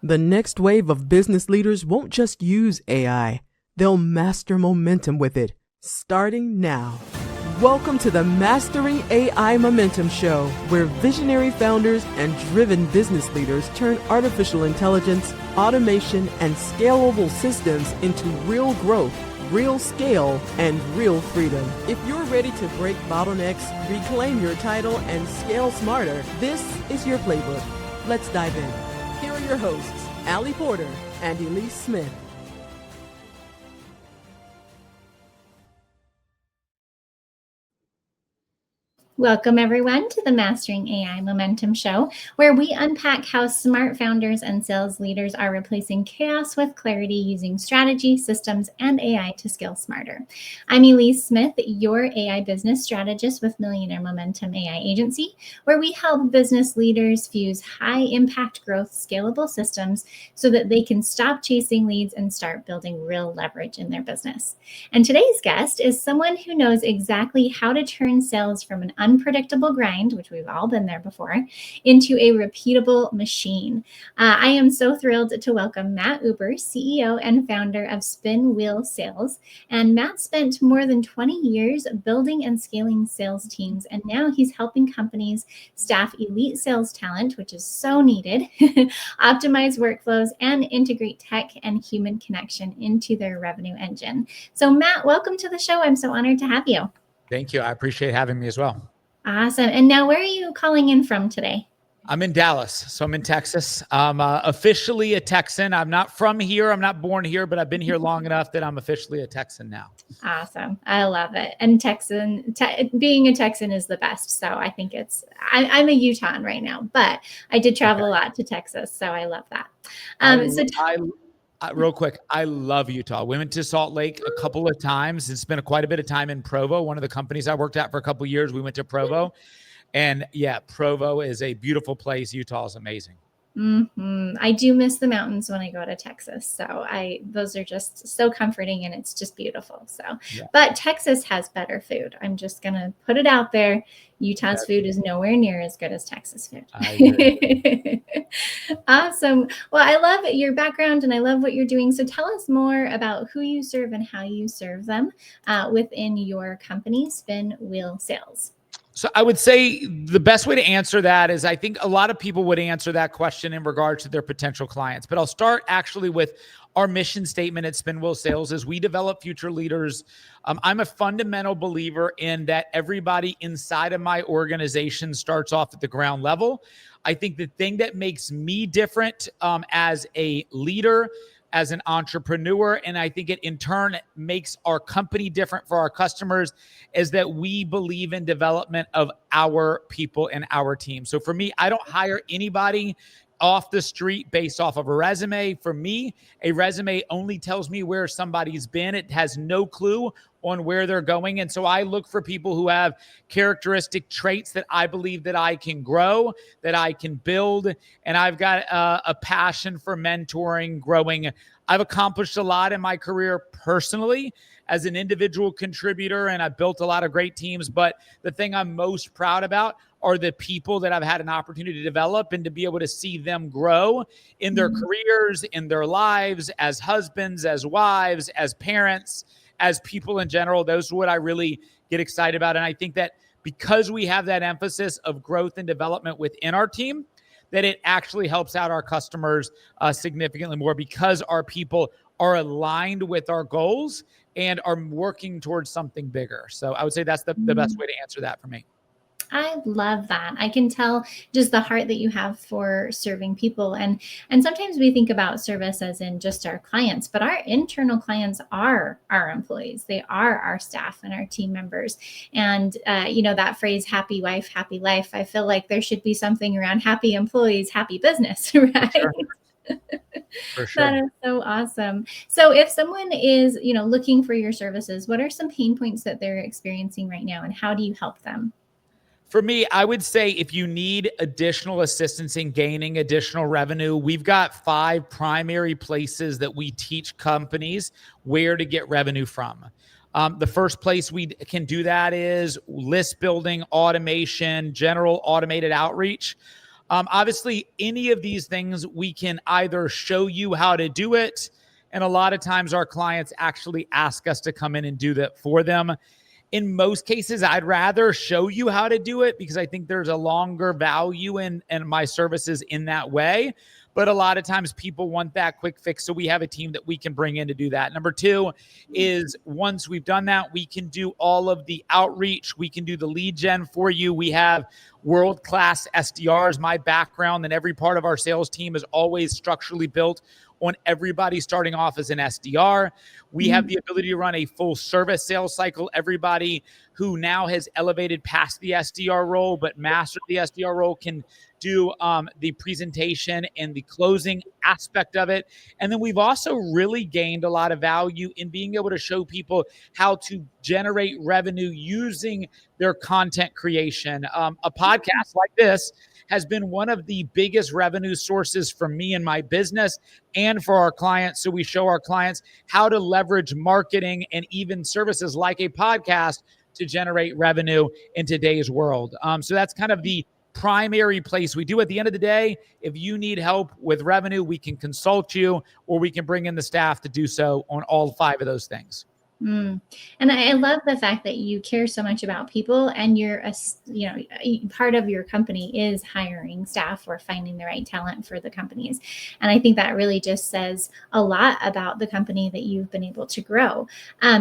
The next wave of business leaders won't just use AI, they'll master momentum with it, starting now. Welcome to the Mastering AI Momentum Show, where visionary founders and driven business leaders turn artificial intelligence, automation, and scalable systems into real growth, real scale, and real freedom. If you're ready to break bottlenecks, reclaim your title, and scale smarter, this is your playbook. Let's dive in. Here are your hosts, Allie Porter and Elise Smith. Welcome, everyone, to the Mastering AI Momentum Show, where we unpack how smart founders and sales leaders are replacing chaos with clarity using strategy, systems, and AI to scale smarter. I'm Elise Smith, your AI business strategist with Millionaire Momentum AI Agency, where we help business leaders fuse high-impact growth, scalable systems so that they can stop chasing leads and start building real leverage in their business. And today's guest is someone who knows exactly how to turn sales from an unpredictable grind, which we've all been there before, into a repeatable machine. I am so thrilled to welcome Matt Uber, CEO and founder of Spinwheel Sales. And Matt spent more than 20 years building and scaling sales teams, and now he's helping companies staff elite sales talent, which is so needed, optimize workflows, and integrate tech and human connection into their revenue engine. So Matt, welcome to the show. I'm so honored to have you. Thank you. I appreciate having me as well. Awesome. And now where are you calling in from today? I'm in Dallas, so I'm in Texas. I'm officially a Texan. I'm not from here. I'm not born here, but I've been here long enough that I'm officially a Texan now. Awesome. I love it. And being a Texan is the best. So I think I'm a Utahn right now, but I did travel a lot to Texas. So I love that. Real quick, I love Utah. We went to Salt Lake a couple of times and spent quite a bit of time in Provo. One of the companies I worked at for a couple of years, we went to Provo. And yeah, Provo is a beautiful place. Utah is amazing. Mm-hmm. I do miss the mountains when I go to Texas. So those are just so comforting and it's just beautiful. So, yeah. But Texas has better food. I'm just going to put it out there. Utah's food is nowhere near as good as Texas food. Awesome. Well, I love your background and I love what you're doing. So tell us more about who you serve and how you serve them within your company, Spinwheel Sales. So I would say the best way to answer that is I think a lot of people would answer that question in regards to their potential clients. But I'll start actually with our mission statement at Spinwheel Sales is we develop future leaders. I'm a fundamental believer in that everybody inside of my organization starts off at the ground level. I think the thing that makes me different as a leader, as an entrepreneur, and I think it in turn makes our company different for our customers, is that we believe in development of our people and our team. So for me, I don't hire anybody off the street based off of a resume. For me, a resume only tells me where somebody's been. It has no clue on where they're going. And so I look for people who have characteristic traits that I believe that I can grow, that I can build. And I've got a passion for mentoring, growing. I've accomplished a lot in my career personally as an individual contributor, and I've built a lot of great teams. But the thing I'm most proud about are the people that I've had an opportunity to develop and to be able to see them grow in their careers, in their lives, as husbands, as wives, as parents, as people in general. Those are what I really get excited about. And I think that because we have that emphasis of growth and development within our team, that it actually helps out our customers significantly more because our people are aligned with our goals and are working towards something bigger. So I would say that's the best way to answer that for me. I love that. I can tell just the heart that you have for serving people. And sometimes we think about service as in just our clients, but our internal clients are our employees. They are our staff and our team members. And, that phrase, happy wife, happy life, I feel like there should be something around happy employees, happy business, right? Sure. For sure. That is so awesome. So if someone is, looking for your services, what are some pain points that they're experiencing right now and how do you help them? For me, I would say if you need additional assistance in gaining additional revenue, we've got 5 primary places that we teach companies where to get revenue from. The first place we can do that is list building, automation, general automated outreach. Obviously, any of these things, we can either show you how to do it, and a lot of times our clients actually ask us to come in and do that for them. In most cases, I'd rather show you how to do it because I think there's a longer value in my services in that way. But a lot of times people want that quick fix. So we have a team that we can bring in to do that. Number two is once we've done that, we can do all of the outreach. We can do the lead gen for you. We have world-class SDRs. My background and every part of our sales team is always structurally built on everybody starting off as an SDR. We have the ability to run a full service sales cycle. Everybody who now has elevated past the SDR role, but mastered the SDR role, can do the presentation and the closing aspect of it. And then we've also really gained a lot of value in being able to show people how to generate revenue using their content creation. A podcast like this has been one of the biggest revenue sources for me and my business and for our clients. So we show our clients how to leverage marketing and even services like a podcast to generate revenue in today's world. So that's kind of the primary place we do. At the end of the day, if you need help with revenue, we can consult you, or we can bring in the staff to do so on all 5 of those things. And I love the fact that you care so much about people, and you're part of your company is hiring staff or finding the right talent for the companies. And I think that really just says a lot about the company that you've been able to grow.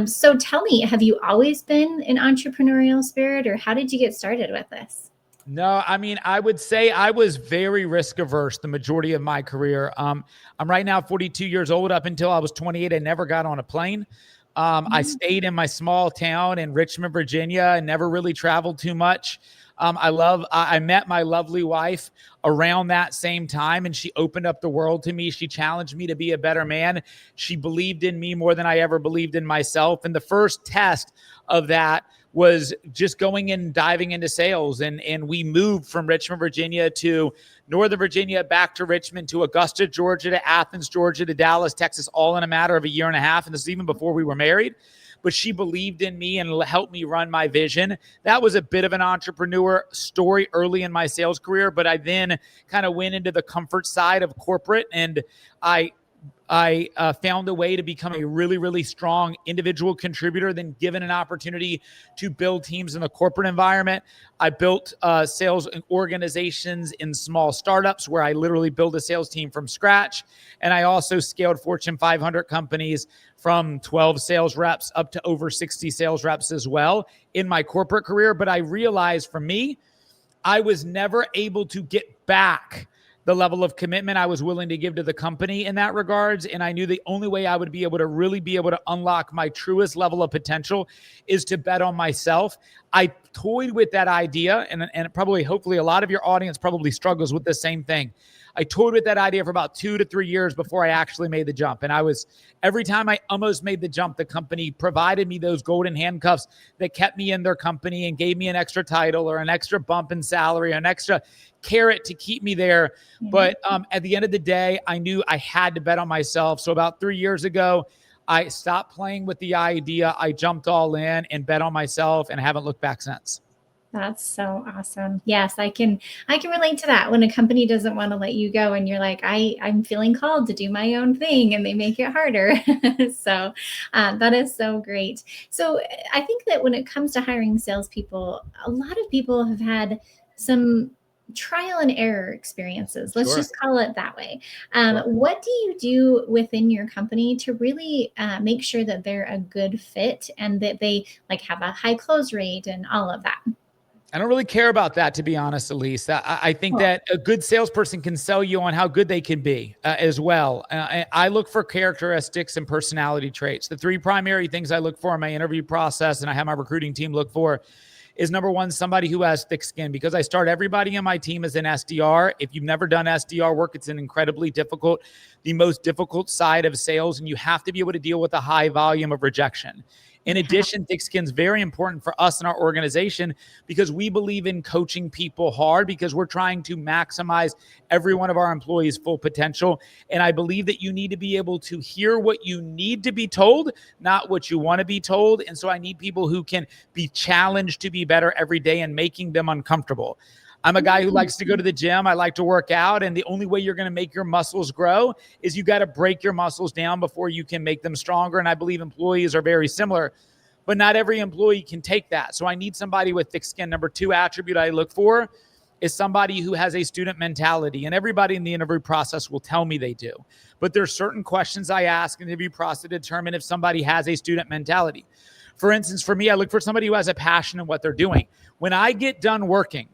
So tell me, have you always been an entrepreneurial spirit, or how did you get started with this? No, I mean, I would say I was very risk averse the majority of my career. I'm right now 42 years old. Up until I was 28, I never got on a plane. I stayed in my small town in Richmond, Virginia, and never really traveled too much. I met my lovely wife around that same time, and she opened up the world to me. She challenged me to be a better man. She believed in me more than I ever believed in myself. And the first test of that was just going in, diving into sales. And we moved from Richmond, Virginia to Northern Virginia, back to Richmond, to Augusta, Georgia, to Athens, Georgia, to Dallas, Texas, all in a matter of a year and a half. And this is even before we were married. But she believed in me and helped me run my vision. That was a bit of an entrepreneur story early in my sales career, but I then kind of went into the comfort side of corporate, and I found a way to become a really, really strong individual contributor, then given an opportunity to build teams in the corporate environment. I built sales organizations in small startups where I literally built a sales team from scratch. And I also scaled Fortune 500 companies from 12 sales reps up to over 60 sales reps as well in my corporate career. But I realized for me, I was never able to get back the level of commitment I was willing to give to the company in that regards. And I knew the only way I would be able to really be able to unlock my truest level of potential is to bet on myself. I toyed with that idea, and probably, hopefully, a lot of your audience probably struggles with the same thing. I toyed with that idea for about 2 to 3 years before I actually made the jump. And every time I almost made the jump, the company provided me those golden handcuffs that kept me in their company and gave me an extra title or an extra bump in salary, an extra carrot to keep me there. But at the end of the day, I knew I had to bet on myself. So about 3 years ago, I stopped playing with the idea. I jumped all in and bet on myself, and haven't looked back since. That's so awesome. Yes, I can relate to that, when a company doesn't want to let you go and you're like, I'm feeling called to do my own thing, and they make it harder. So that is so great. So I think that when it comes to hiring salespeople, a lot of people have had some trial and error experiences. Let's just call it that way. What do you do within your company to really make sure that they're a good fit and that they have a high close rate and all of that? I don't really care about that, to be honest, Elise. I think that a good salesperson can sell you on how good they can be as well. I look for characteristics and personality traits. The 3 primary things I look for in my interview process, and I have my recruiting team look for, is number 1, somebody who has thick skin, because I start everybody in my team as an SDR. If you've never done SDR work, it's an incredibly difficult, the most difficult side of sales, and you have to be able to deal with a high volume of rejection. In addition, thick skin is very important for us in our organization because we believe in coaching people hard, because we're trying to maximize every one of our employees' full potential. And I believe that you need to be able to hear what you need to be told, not what you want to be told. And so I need people who can be challenged to be better every day and making them uncomfortable. I'm a guy who likes to go to the gym. I like to work out. And the only way you're going to make your muscles grow is you got to break your muscles down before you can make them stronger. And I believe employees are very similar, but not every employee can take that. So I need somebody with thick skin. Number 2 attribute I look for is somebody who has a student mentality. And everybody in the interview process will tell me they do. But there's certain questions I ask in the interview process to determine if somebody has a student mentality. For instance, for me, I look for somebody who has a passion in what they're doing. When I get done working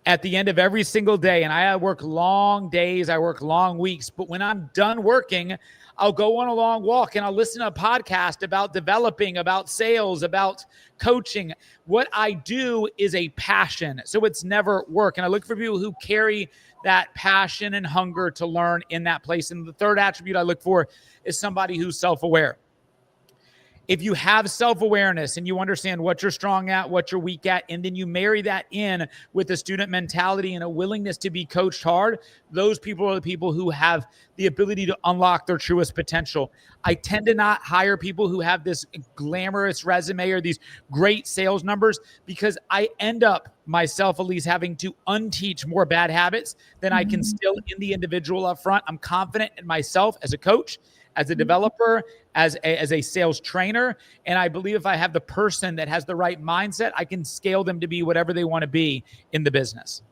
at the end of every single day, and I work long days, I work long weeks, but when I'm done working, I'll go on a long walk and I'll listen to a podcast about developing, about sales, about coaching. What I do is a passion. So it's never work. And I look for people who carry that passion and hunger to learn in that place. And the third attribute I look for is somebody who's self-aware. If you have self-awareness and you understand what you're strong at, what you're weak at, and then you marry that in with a student mentality and a willingness to be coached hard, those people are the people who have the ability to unlock their truest potential. I tend to not hire people who have this glamorous resume or these great sales numbers because I end up myself at least having to unteach more bad habits than I can still in the individual up front. I'm confident in myself as a coach, as a developer, as a sales trainer. And I believe if I have the person that has the right mindset, I can scale them to be whatever they want to be in the business.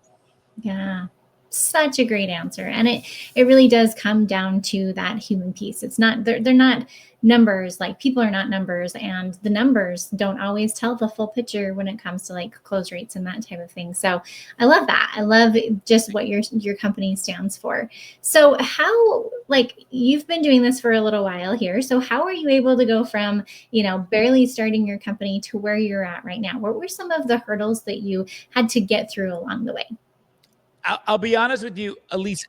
Yeah. Such a great answer. And it really does come down to that human piece. It's not, they're not numbers, like people are not numbers, and the numbers don't always tell the full picture when it comes to like close rates and that type of thing. So I love that. I love just what your company stands for. So how, like, you've been doing this for a little while here. So how are you able to go from, barely starting your company to where you're at right now? What were some of the hurdles that you had to get through along the way? I'll be honest with you, Elise,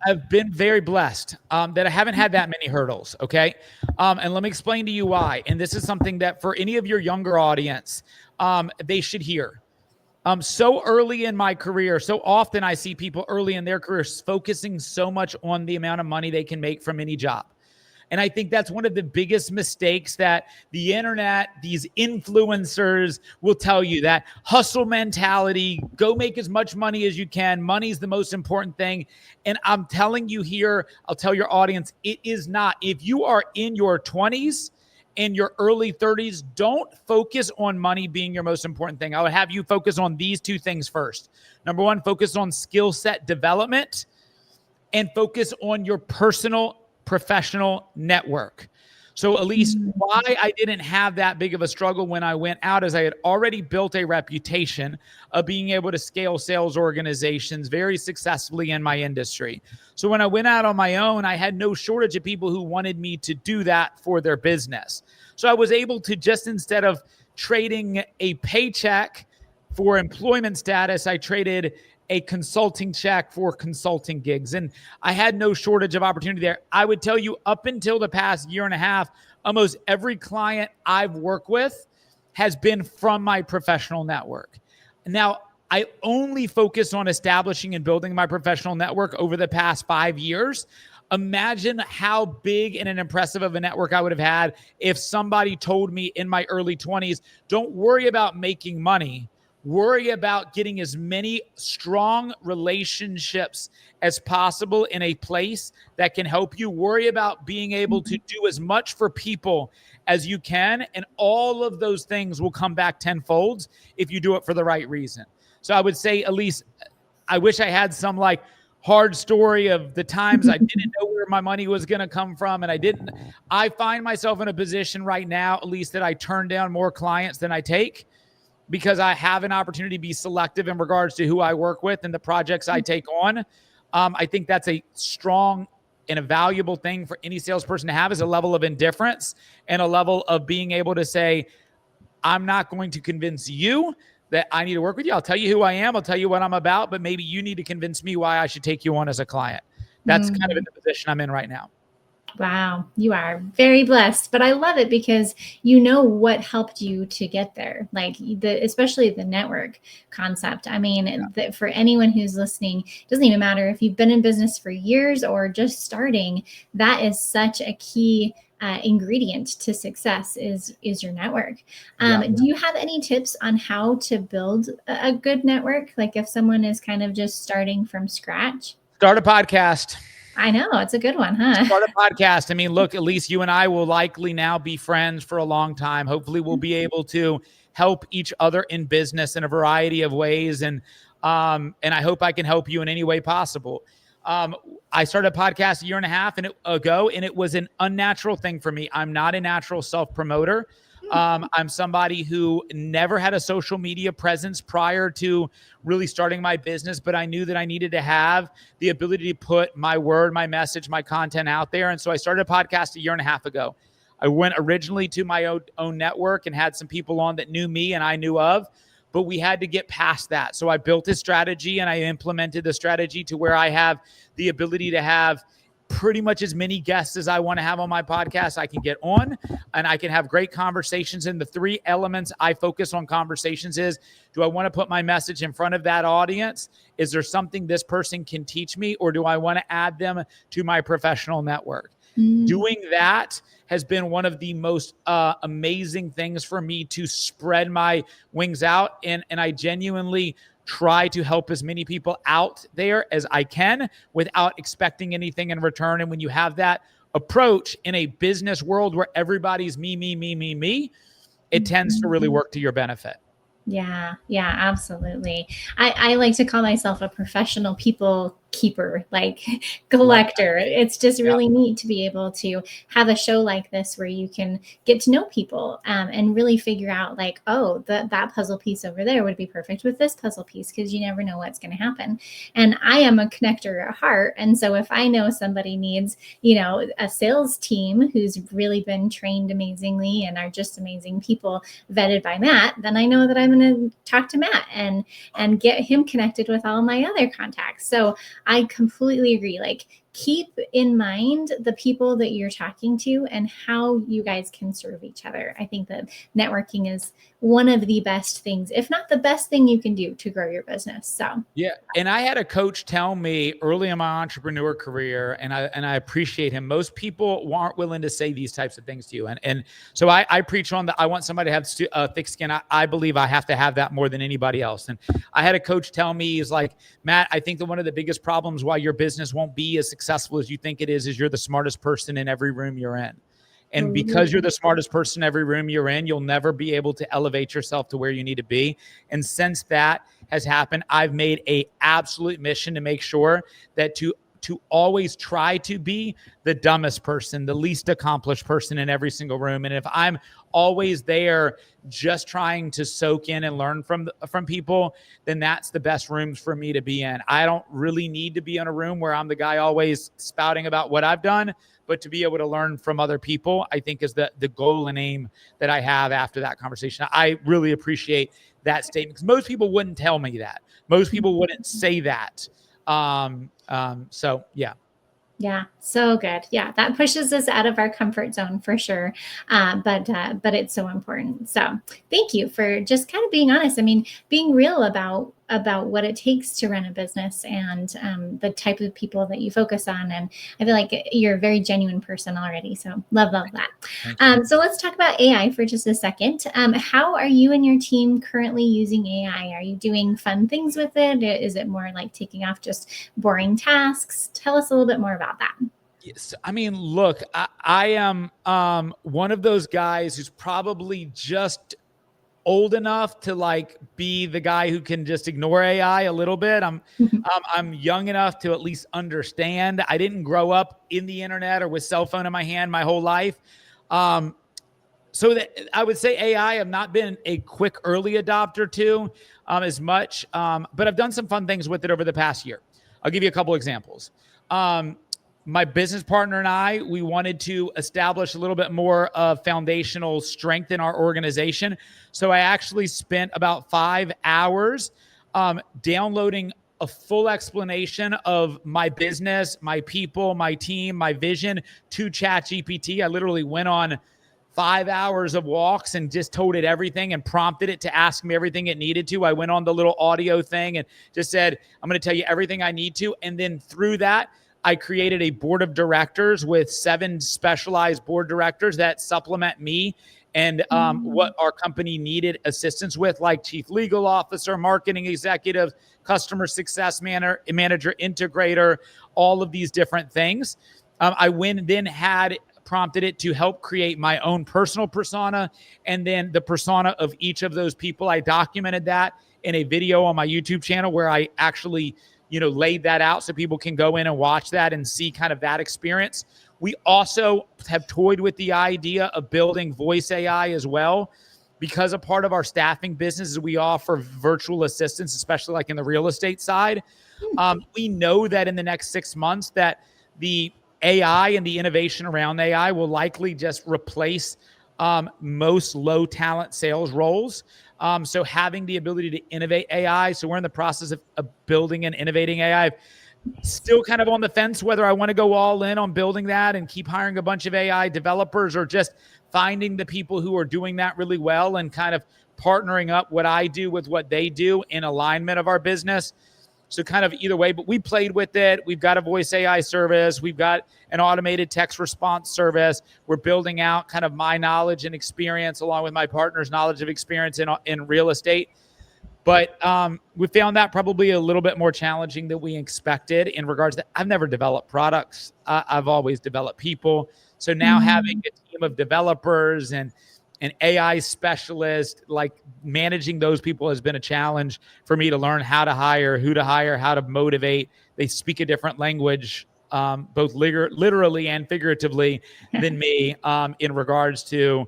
I've been very blessed that I haven't had that many hurdles, okay? And let me explain to you why. And this is something that for any of your younger audience, they should hear. So early in my career, so often I see people early in their careers focusing so much on the amount of money they can make from any job. And I think that's one of the biggest mistakes that the internet, these influencers will tell you, that hustle mentality, go make as much money as you can. Money's the most important thing. And I'm telling you here, I'll tell your audience, it is not. If you are in your 20s and your early 30s, don't focus on money being your most important thing. I would have you focus on these 2 things first. Number 1, focus on skill set development and focus on your personal professional network. So Elise, why I didn't have that big of a struggle when I went out is I had already built a reputation of being able to scale sales organizations very successfully in my industry. So when I went out on my own, I had no shortage of people who wanted me to do that for their business. So I was able to, just instead of trading a paycheck for employment status, I traded a consulting check for consulting gigs. And I had no shortage of opportunity there. I would tell you, up until the past year and a half, almost every client I've worked with has been from my professional network. Now, I only focus on establishing and building my professional network over the past 5 years. Imagine how big and an impressive of a network I would have had if somebody told me in my early 20s, don't worry about making money. Worry about getting as many strong relationships as possible in a place that can help you. Worry about being able to do as much for people as you can. And all of those things will come back tenfold if you do it for the right reason. So I would say, Elise, I wish I had some like hard story of the times I didn't know where my money was going to come from. And I find myself in a position right now, at least, that I turn down more clients than I take, because I have an opportunity to be selective in regards to who I work with and the projects I take on. I think that's a strong and a valuable thing for any salesperson to have, is a level of indifference and a level of being able to say, I'm not going to convince you that I need to work with you. I'll tell you who I am. I'll tell you what I'm about, but maybe you need to convince me why I should take you on as a client. That's kind of in the position I'm in right now. Wow, you are very blessed, but I love it because you know what helped you to get there, like especially the network concept. I mean, for anyone who's listening, it doesn't even matter if you've been in business for years or just starting, that is such a key ingredient to success is your network. Yeah. Do you have any tips on how to build a good network? Like if someone is kind of just starting from scratch? Start a podcast. I know, it's a good one, huh? Start a podcast. I mean, look, at least you and I will likely now be friends for a long time. Hopefully we'll be able to help each other in business in a variety of ways. And I hope I can help you in any way possible. I started a podcast a year and a half ago, and it was an unnatural thing for me. I'm not a natural self-promoter. I'm somebody who never had a social media presence prior to really starting my business, but I knew that I needed to have the ability to put my word, my message, my content out there. And so I started a podcast a year and a half ago. I went originally to my own network and had some people on that knew me and I knew of, but we had to get past that. So I built a strategy and I implemented the strategy to where I have the ability to have pretty much as many guests as I want to have on my podcast. I can get on and I can have great conversations. And the three elements I focus on conversations is, do I want to put my message in front of that audience? Is there something this person can teach me? Or do I want to add them to my professional network? Doing that has been one of the most amazing things for me to spread my wings out. And I genuinely try to help as many people out there as I can without expecting anything in return. And when you have that approach in a business world where everybody's me, it tends to really work to your benefit. Yeah, absolutely. I like to call myself a professional people keeper, like collector. It's just really neat to be able to have a show like this where you can get to know people and really figure out like, oh, that puzzle piece over there would be perfect with this puzzle piece, because you never know what's going to happen. And I am a connector at heart. And so if I know somebody needs, a sales team who's really been trained amazingly and are just amazing people vetted by Matt, then I know that I'm going to talk to Matt and get him connected with all my other contacts. So I completely agree. Like, keep in mind the people that you're talking to and how you guys can serve each other. I think that networking is one of the best things, if not the best thing you can do to grow your business. So yeah. And I had a coach tell me early in my entrepreneur career, and I appreciate him. Most people aren't willing to say these types of things to you. And so I preach on that. I want somebody to have thick skin. I believe I have to have that more than anybody else. And I had a coach tell me, he's like, Matt, I think that one of the biggest problems why your business won't be as successful as you think it is you're the smartest person in every room you're in. And because you're the smartest person in every room you're in, you'll never be able to elevate yourself to where you need to be. And since that has happened, I've made a absolute mission to make sure that to always try to be the dumbest person, the least accomplished person in every single room. And if I'm always there just trying to soak in and learn from people, then that's the best rooms for me to be in. I don't really need to be in a room where I'm the guy always spouting about what I've done, but to be able to learn from other people, I think is the goal and aim that I have after that conversation. I really appreciate that statement, because most people wouldn't tell me that. Most people wouldn't say that. So yeah. Yeah, so good. Yeah, that pushes us out of our comfort zone for sure. But it's so important. So thank you for just kind of being honest. I mean, being real about what it takes to run a business and the type of people that you focus on. And I feel like you're a very genuine person already. So love that. So let's talk about AI for just a second. How are you and your team currently using AI? Are you doing fun things with it? Is it more like taking off just boring tasks? Tell us a little bit more about that. Yes. I mean, look, I am one of those guys who's probably just old enough to like be the guy who can just ignore AI a little bit. I'm young enough to at least understand. I didn't grow up in the internet or with cell phone in my hand my whole life. So that I would say AI, I've not been a quick early adopter to as much, but I've done some fun things with it over the past year. I'll give you a couple examples. My business partner and I, we wanted to establish a little bit more of foundational strength in our organization. So I actually spent about 5 hours downloading a full explanation of my business, my people, my team, my vision to ChatGPT. I literally went on 5 hours of walks and just told it everything and prompted it to ask me everything it needed to. I went on the little audio thing and just said, I'm going to tell you everything I need to. And then through that, I created a board of directors with 7 specialized board directors that supplement me and what our company needed assistance with, like chief legal officer, marketing executive, customer success manager, integrator, all of these different things. Then had prompted it to help create my own personal persona, and then the persona of each of those people. I documented that in a video on my YouTube channel where I actually, laid that out so people can go in and watch that and see kind of that experience. We also have toyed with the idea of building voice AI as well, because a part of our staffing business is we offer virtual assistants, especially like in the real estate side. We know that in the next 6 months that the AI and the innovation around AI will likely just replace most low talent sales roles. So having the ability to innovate AI. So we're in the process of building and innovating AI. Still kind of on the fence whether I want to go all in on building that and keep hiring a bunch of AI developers, or just finding the people who are doing that really well and kind of partnering up what I do with what they do in alignment of our business. So kind of either way, but we played with it. We've got a voice AI service. We've got an automated text response service. We're building out kind of my knowledge and experience along with my partner's knowledge of experience in real estate. But we found that probably a little bit more challenging than we expected in regards to, I've never developed products. I've always developed people. So now having a team of developers and an AI specialist, like managing those people has been a challenge for me to learn how to hire, who to hire, how to motivate. They speak a different language, both literally and figuratively than me in regards to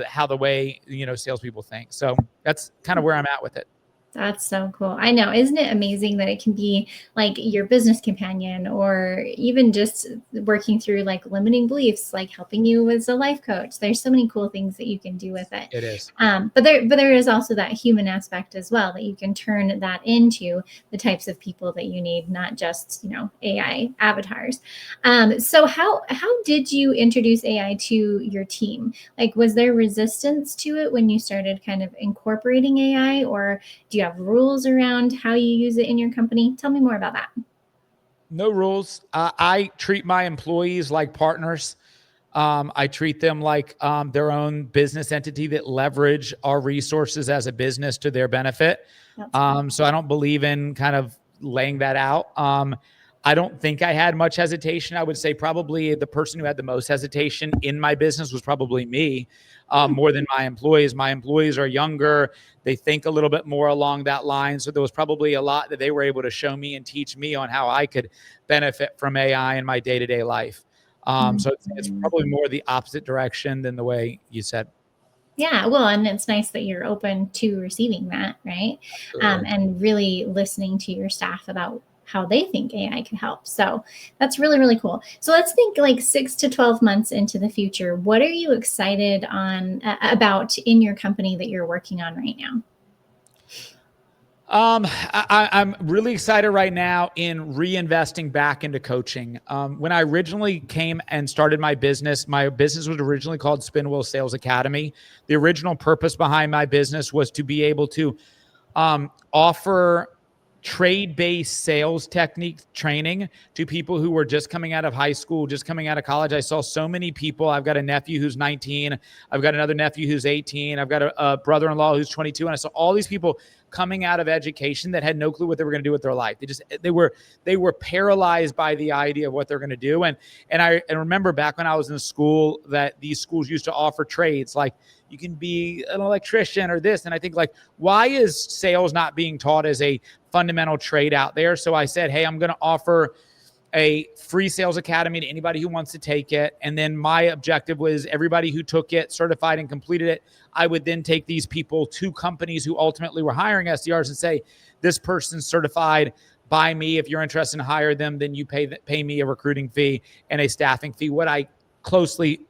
how the way, salespeople think. So that's kind of where I'm at with it. That's so cool. I know. Isn't it amazing that it can be like your business companion, or even just working through like limiting beliefs, like helping you as a life coach? There's so many cool things that you can do with it. It is. But there is also that human aspect as well, that you can turn that into the types of people that you need, not just, AI avatars. So how did you introduce AI to your team? Like, was there resistance to it when you started kind of incorporating AI, or do you have rules around how you use it in your company? Tell me more about that. No rules. I treat my employees like partners. I treat them like their own business entity that leverage our resources as a business to their benefit. So I don't believe in kind of laying that out. I don't think I had much hesitation. I would say probably the person who had the most hesitation in my business was probably me, more than my employees. My employees are younger. They think a little bit more along that line. So there was probably a lot that they were able to show me and teach me on how I could benefit from AI in my day-to-day life. So it's probably more the opposite direction than the way you said. Yeah, well, and it's nice that you're open to receiving that, right? And really listening to your staff about how they think AI can help. So that's really, really cool. So let's think like 6 to 12 months into the future. What are you excited about in your company that you're working on right now? I'm really excited right now in reinvesting back into coaching. When I originally came and started my business was originally called Spinwheel Sales Academy. The original purpose behind my business was to be able to offer trade-based sales technique training to people who were just coming out of high school, just coming out of college. I saw so many people. I've got a nephew who's 19. I've got another nephew who's 18. I've got a brother-in-law who's 22. And I saw all these people coming out of education that had no clue what they were going to do with their life. They were paralyzed by the idea of what they're going to do. And I remember back when I was in school that these schools used to offer trades, like you can be an electrician or this. And I think, like, why is sales not being taught as a fundamental trade out there? So I said, hey, I'm going to offer a free sales academy to anybody who wants to take it. And then my objective was everybody who took it, certified and completed it, I would then take these people to companies who ultimately were hiring SDRs and say, this person's certified by me. If you're interested in hire them, then you pay me a recruiting fee and a staffing fee. What I closely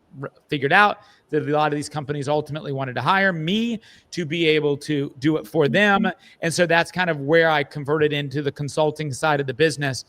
figured out that a lot of these companies ultimately wanted to hire me to be able to do it for them. And so that's kind of where I converted into the consulting side of the business.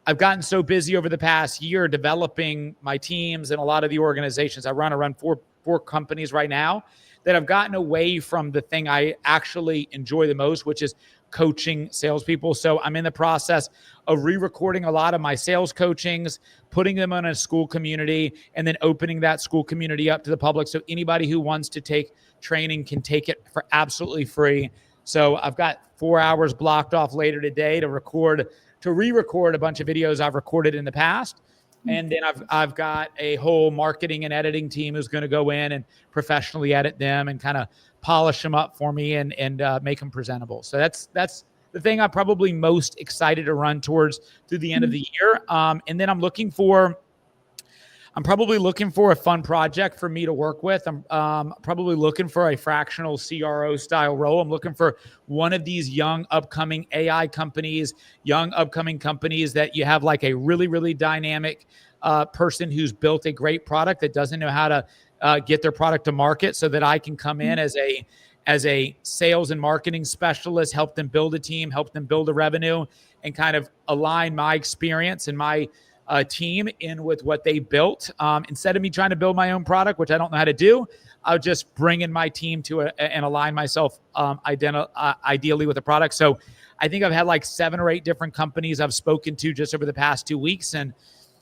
I've gotten so busy over the past year developing my teams and a lot of the organizations. I run four companies right now, that I've gotten away from the thing I actually enjoy the most, which is coaching salespeople. So I'm in the process of re-recording a lot of my sales coachings, putting them in a school community, and then opening that school community up to the public. So anybody who wants to take training can take it for absolutely free. So I've got 4 hours blocked off later today to re-record a bunch of videos I've recorded in the past. And then I've got a whole marketing and editing team who's going to go in and professionally edit them and kind of polish them up for me and make them presentable. So that's the thing I'm probably most excited to run towards through the end of the year. And then I'm probably looking for a fun project for me to work with. I'm probably looking for a fractional CRO style role. I'm looking for one of these young upcoming AI companies, young upcoming companies that you have like a really, really dynamic person who's built a great product that doesn't know how to get their product to market, so that I can come in as a sales and marketing specialist, help them build a team, help them build a revenue, and kind of align my experience and my team in with what they built. Instead of me trying to build my own product, which I don't know how to do, I'll just bring in my team and align myself ideally with the product. So I think I've had like 7 or 8 different companies I've spoken to just over the past 2 weeks. And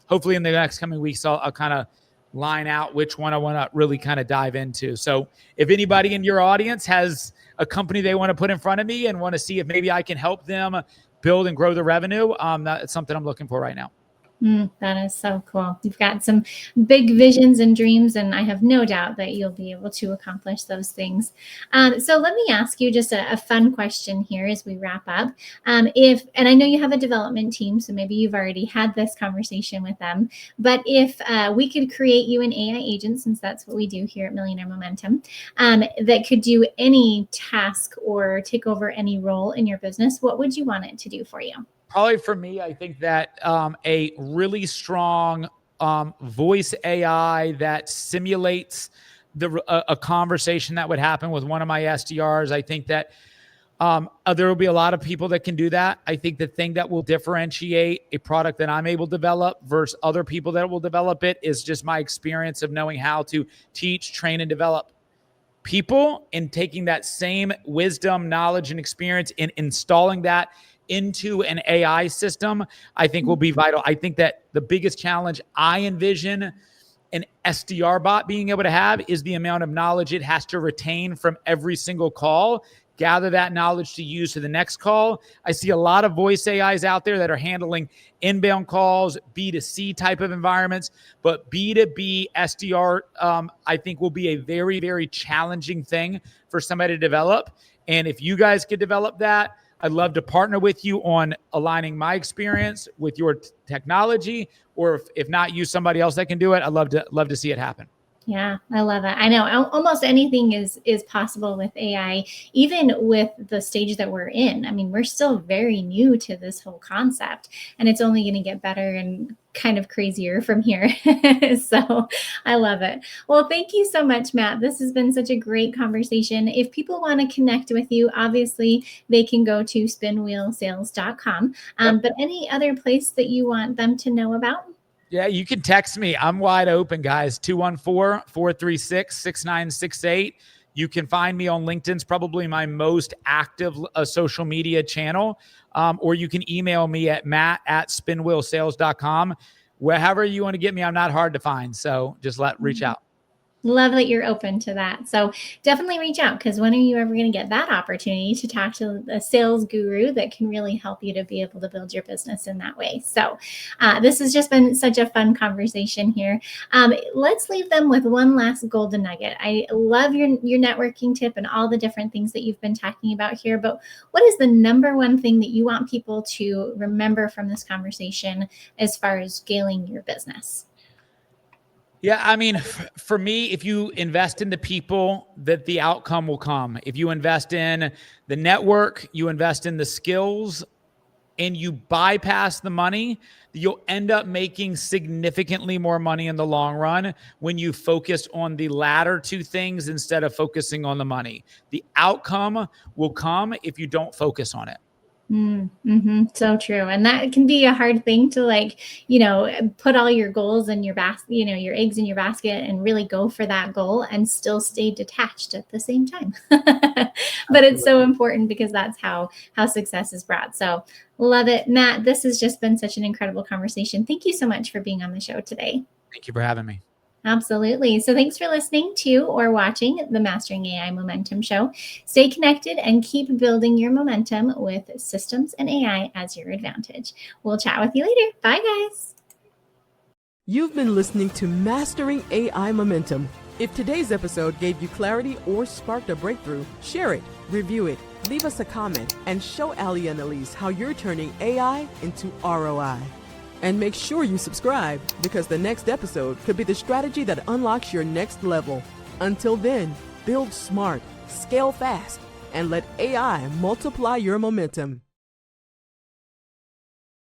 hopefully in the next coming weeks, I'll kind of line out which one I want to really kind of dive into. So if anybody in your audience has a company they want to put in front of me and want to see if maybe I can help them build and grow the revenue, that's something I'm looking for right now. That is so cool. You've got some big visions and dreams, and I have no doubt that you'll be able to accomplish those things. So let me ask you just a fun question here as we wrap up. And I know you have a development team, so maybe you've already had this conversation with them, but if we could create you an AI agent, since that's what we do here at Millionaire Momentum, that could do any task or take over any role in your business, what would you want it to do for you? Probably for me, I think that a really strong voice AI that simulates a conversation that would happen with one of my SDRs. I think that there will be a lot of people that can do that. I think the thing that will differentiate a product that I'm able to develop versus other people that will develop it is just my experience of knowing how to teach, train, and develop people, and taking that same wisdom, knowledge, and experience and installing that into an AI system, I think will be vital. I think that the biggest challenge I envision an SDR bot being able to have is the amount of knowledge it has to retain from every single call, gather that knowledge to use to the next call. I see a lot of voice AIs out there that are handling inbound calls, B2C type of environments, but B2B SDR, I think will be a very, very challenging thing for somebody to develop. And if you guys could develop that, I'd love to partner with you on aligning my experience with your technology, or if not, use somebody else that can do it. I'd love to see it happen. Yeah, I love it. I know almost anything is possible with AI, even with the stage that we're in. I mean, we're still very new to this whole concept, and it's only going to get better and kind of crazier from here. So I love it. Well, thank you so much, Matt. This has been such a great conversation. If people want to connect with you, obviously they can go to spinwheelsales.com. But any other place that you want them to know about? Yeah, you can text me. I'm wide open, guys. 214-436-6968. You can find me on LinkedIn. It's probably my most active social media channel. Or you can email me at matt@spinwheelsales.com. Wherever you want to get me, I'm not hard to find. So just reach out. Love that you're open to that. So definitely reach out, because when are you ever going to get that opportunity to talk to a sales guru that can really help you to be able to build your business in that way? So this has just been such a fun conversation here. Let's leave them with one last golden nugget. I love your networking tip and all the different things that you've been talking about here, but what is the number one thing that you want people to remember from this conversation as far as scaling your business? Yeah, I mean, for me, if you invest in the people, that the outcome will come. If you invest in the network, you invest in the skills, and you bypass the money, you'll end up making significantly more money in the long run when you focus on the latter two things instead of focusing on the money. The outcome will come if you don't focus on it. So true. And that can be a hard thing to put all your goals in your basket, your eggs in your basket and really go for that goal and still stay detached at the same time. But it's so important because that's how success is brought. So love it. Matt, this has just been such an incredible conversation. Thank you so much for being on the show today. Thank you for having me. Absolutely. So thanks for listening to or watching the Mastering AI Momentum Show. Stay connected and keep building your momentum with systems and AI as your advantage. We'll chat with you later. Bye, guys. You've been listening to Mastering AI Momentum. If today's episode gave you clarity or sparked a breakthrough, share it, review it, leave us a comment, and show Ali and Elise how you're turning AI into ROI. And make sure you subscribe, because the next episode could be the strategy that unlocks your next level. Until then, build smart, scale fast, and let AI multiply your momentum.